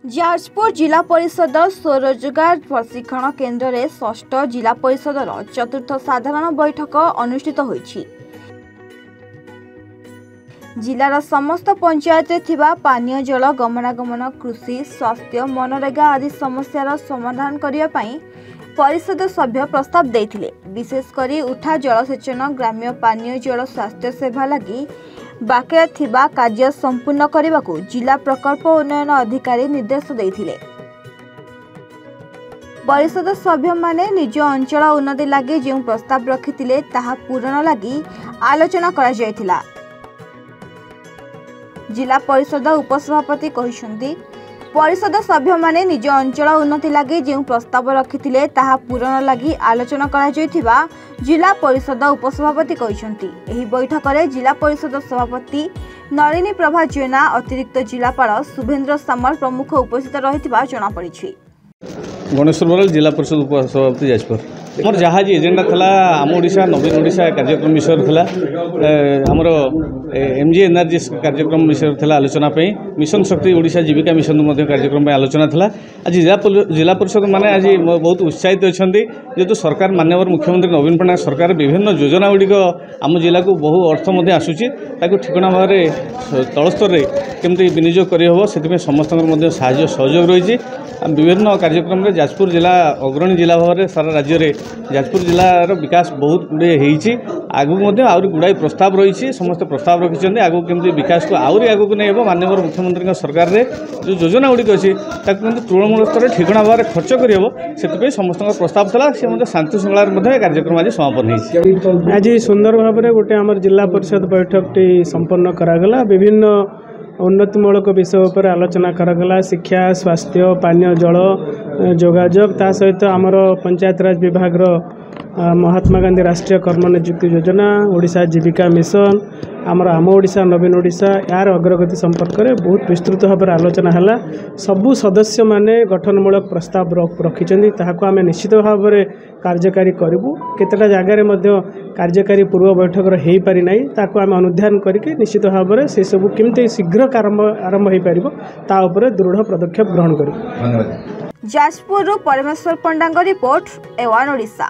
जाजपुर जिला परिषद स्वरोजगार प्रशिक्षण केन्द्र में षष्ठ जिला परिषद चतुर्थ साधारण बैठक अनुष्ठित होईछि। जिलार समस्त पंचायत थिबा पानीय जल गमनागमन कृषि स्वास्थ्य मनरेगा आदि समस्यार समाधान करिया पई परिषद सभ्य प्रस्ताव देथिले। विशेषकर उठा जलसेचन ग्राम्य पानीय जल स्वास्थ्य सेवा लगी बाकी थिबा कार्य संपूर्ण करने को जिला प्रकल्प उन्नयन अधिकारी निर्देश देथिले। परिषद सभ्य माने निज अंचल उन्नति लगी जो प्रस्ताव रखिथिले ताहा पूरण लगी आलोचना करा जायथिला। जिला परिषद उपसभापति कहिसंती परिषद सभ्य माने निज अंचल उन्नति लगी जो प्रस्ताव रखिथिले ताहा पूरण लगी आलोचना करा जायथिबा जिला परिषद उपसभापति कहिसंती। एही बैठक में जिला परिषद सभापति नलिनी प्रभा जेना अतिरिक्त जिलापाल शुभेन्द्र सामल प्रमुख उपस्थित रहिथिबा जणा पड़िछि। गणेश्वर बराल जिला परिषद उपसभापति जाजपुर मोर जहाँ जी एजेंडा था आम ओडिशा नवीन ओडिशा कार्यक्रम विषय था आमर MGNRG कार्यक्रम विषय था आलोचना मिशन शक्ति ओडिशा जीविका मिशन कार्यक्रम आलोचना था। आज जिला परिषद माने आज बहुत उत्साहित अच्छा जेहेतु सरकार माननीय मुख्यमंत्री नवीन पट्टनायक सरकार विभिन्न योजना गुड़िक आम जिला को बहु अर्थ आसूची ठिकना भाव में तल स्तर में केमती विनियोग करहब से समस्त साहाय्य सहयोग रही विभिन्न कार्यक्रम में जाजपुर जिला अग्रणी जिला भाव में सारा राज्य में जाजपुर जिलार विकास बहुत गुड़े आगू आहुरी गुड़ाई प्रस्ताव रही समस्त प्रस्ताव रखिंट आगू केमती विकास को आहरी आगू नहीं हो माननीय मुख्यमंत्री सरकार में जो योजना गुड़िक अच्छी तृणमूल स्तर में ठिकना भाव में खर्च करहब से समस्त प्रस्ताव था सी शांति श्रृंखला कार्यक्रम आज समापन हो आज सुंदर भाव में गोटे आम जिला परिषद बैठकटी संपन्न करागला। विभिन्न उन्नतिमूलक विषय पर आलोचना करागला। शिक्षा स्वास्थ्य पानीय जल जोगाजोग ता सहित आमर पंचायत राज विभाग महात्मा गांधी राष्ट्रीय कर्म नियुक्ति योजना ओडिशा जीविका मिशन आमर आम ओडिशा नवीन ओडिशा यार अग्रगति संपर्क में बहुत विस्तृत भाव में आलोचना है। सबू सदस्य माने गठनमूलक प्रस्ताव रखिंट आम निश्चित भाव में कार्यकारी करूँ। केतटा जगार कार्यकारी पूर्व बैठक हो पारि ना ताकू आम अनुध्यान करके निश्चित भाव में से सब केमती शीघ्र आरंभ हो पार ता उपरे दृढ़ पदक्षेप ग्रहण करूँ। जाजपुर परमेश्वर पंडा रिपोर्ट A1 ओडिशा।